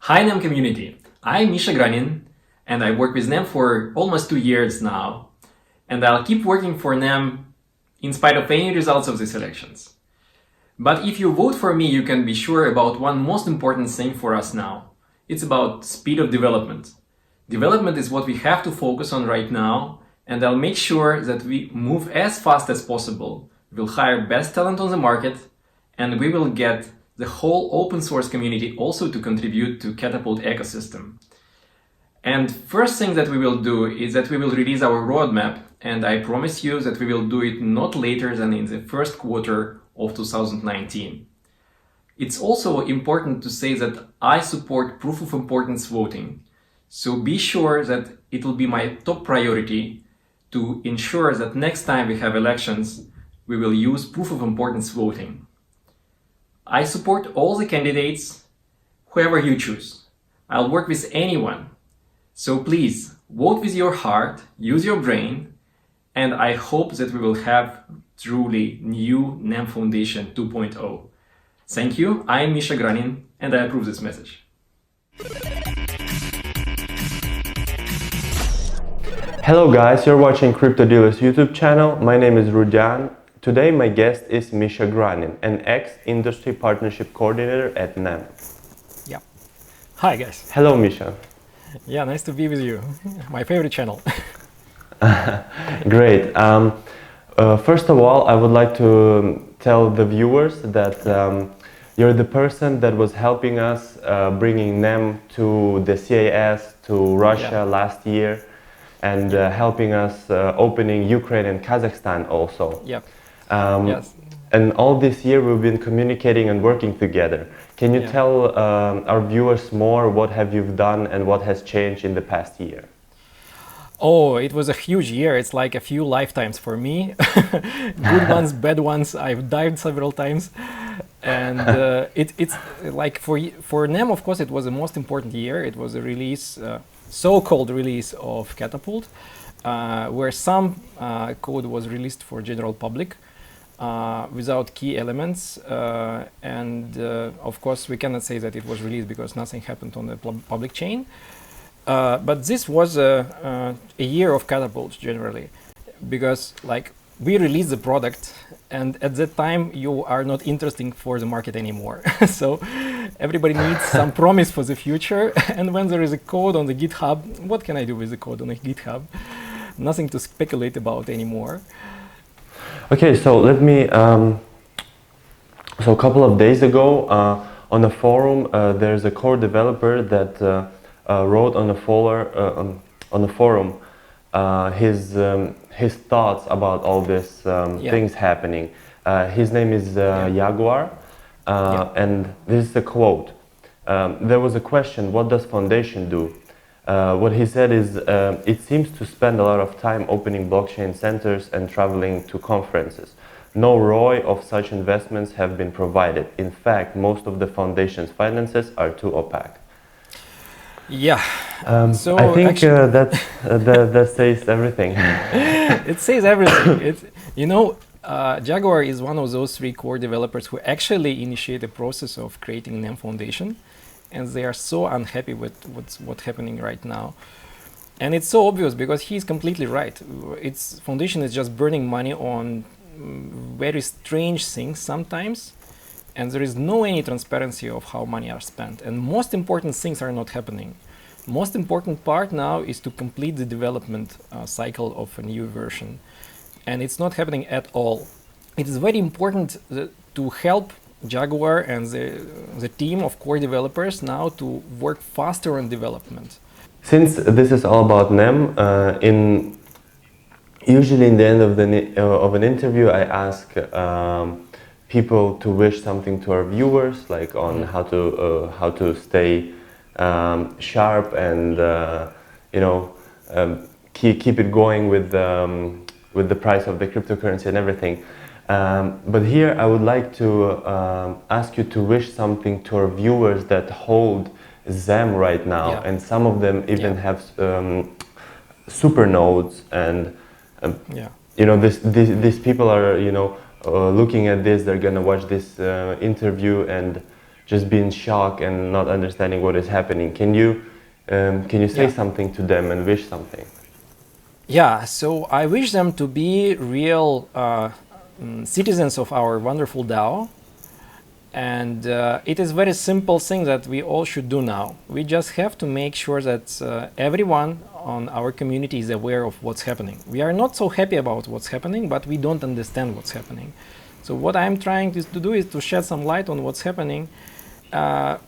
Hi NEM community, I'm Misha Granin and I work with NEM for almost 2 years now, and I'll keep working for NEM in spite of any results of these elections. But if you vote for me, you can be sure about one most important thing for us now. It's about speed of development. Development is what we have to focus on right now, and I'll make sure that we move as fast as possible. We'll hire best talent on the market, and we will get the whole open source community also to contribute to Catapult ecosystem. And first thing that we will do is that we will release our roadmap, and I promise you that we will do it not later than in the first quarter of 2019. It's also important to say that I support proof of importance voting. So be sure that it will be my top priority to ensure that next time we have elections, we will use proof of importance voting. I support all the candidates, whoever you choose. I'll work with anyone. So please, vote with your heart, use your brain, and I hope that we will have truly new NEM Foundation 2.0. Thank you, I'm Misha Granin, and I approve this message. Hello guys, you're watching CryptoDealers YouTube channel. My name is Rudian. Today my guest is Misha Granin, an ex-industry partnership coordinator at NEM. Yeah. Hi guys. Hello Misha. Yeah, nice to be with you. My favorite channel. Great. First of all, I would like to tell the viewers that you're the person that was helping us bringing NEM to the CIS, to Russia last year, and helping us opening Ukraine and Kazakhstan also. Yep. Yes. And all this year we've been communicating and working together. Can you tell our viewers more what have you done and what has changed in the past year? Oh, it was a huge year. It's like a few lifetimes for me. Good ones, bad ones. I've dived several times. And it's like for NEM, of course, it was the most important year. It was a release, so-called release of Catapult, where some code was released for general public without key elements. And of course, we cannot say that it was released because nothing happened on the public chain. But this was a year of Catapult generally, because like we released the product and at that time you are not interesting for the market anymore. So everybody needs some promise for the future. And when there is a code on the GitHub, what can I do with the code on the GitHub? Nothing to speculate about anymore. Okay, so let me, so a couple of days ago on the forum, there's a core developer that wrote on the forum his thoughts about all these things happening. His name is Jaguar, and this is a quote. There was a question, what does Foundation do? What he said is, it seems to spend a lot of time opening blockchain centers and traveling to conferences. No ROI of such investments have been provided. In fact, most of the Foundation's finances are too opaque. Yeah, so I think that says everything. It says everything. Jaguar is one of those 3 core developers who actually initiate the process of creating NEM Foundation, and they are so unhappy with what's happening right now. And it's so obvious because he's completely right. Its Foundation is just burning money on very strange things sometimes, and there is no any transparency of how money are spent. And most important things are not happening. Most important part now is to complete the development cycle of a new version. And it's not happening at all. It is very important to help Jaguar and the team of core developers now to work faster on development. Since this is all about NEM, usually in the end of an interview I ask people to wish something to our viewers, like on how to stay sharp and keep it going with the price of the cryptocurrency and everything. But here I would like to ask you to wish something to our viewers that hold ZEM right now, and some of them even have super nodes, and these people are looking at this, they're gonna watch this interview and just be in shock and not understanding what is happening. Can you say something to them and wish something? Yeah, so I wish them to be real citizens of our wonderful DAO. And it is very simple thing that we all should do now. We just have to make sure that everyone on our community is aware of what's happening. We are not so happy about what's happening, but we don't understand what's happening. So what I'm trying to do is to shed some light on what's happening.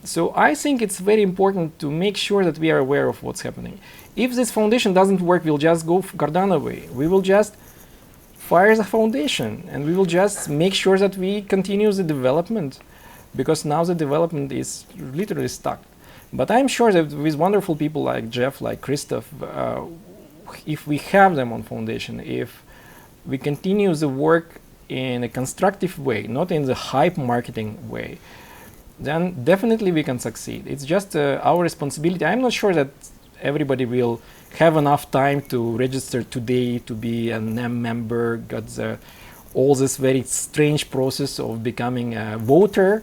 So I think it's very important to make sure that we are aware of what's happening. If this foundation doesn't work, we'll just go Cardano way. We will just fire the foundation and we will just make sure that we continue the development, because now the development is literally stuck. But I'm sure that with wonderful people like Jeff, like Christoph, if we have them on foundation, if we continue the work in a constructive way, not in the hype marketing way, then definitely we can succeed. It's just our responsibility. I'm not sure that everybody will have enough time to register today to be a NEM member, got all this very strange process of becoming a voter.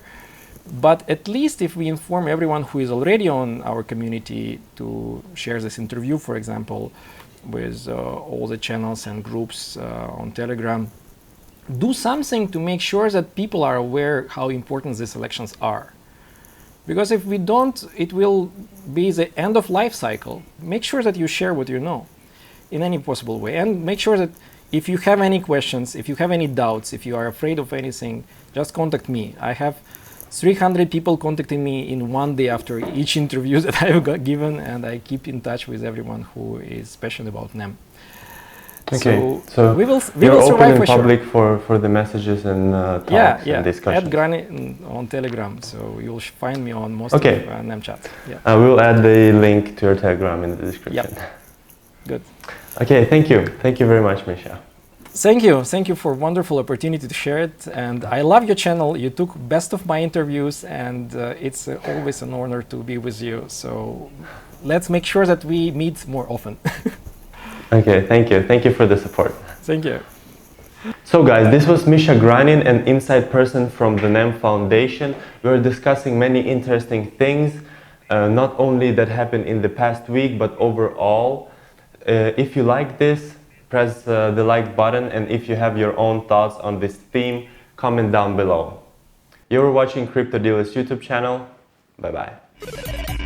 But at least if we inform everyone who is already on our community to share this interview, for example, with all the channels and groups on Telegram, do something to make sure that people are aware how important these elections are. Because if we don't, it will be the end of life cycle. Make sure that you share what you know in any possible way. And make sure that if you have any questions, if you have any doubts, if you are afraid of anything, just contact me. I have 300 people contacting me in one day after each interview that I've got given, and I keep in touch with everyone who is passionate about NEM. Okay, so we will you're survive open in for public sure. for the messages and talks and discussions. Add Granin on Telegram, so you'll find me on most of NEM chats. Yeah. I will add the link to your Telegram in the description. Yep. Good. Okay, thank you very much, Misha. Thank you for wonderful opportunity to share it, and I love your channel. You took best of my interviews, and it's always an honor to be with you. So let's make sure that we meet more often. Okay, thank you for the support. Thank you. So guys, this was Misha Granin, an inside person from the NEM Foundation. We were discussing many interesting things, not only that happened in the past week, but overall. If you like this, press the like button, and if you have your own thoughts on this theme, comment down below. You're watching Crypto Dealers YouTube channel. Bye bye.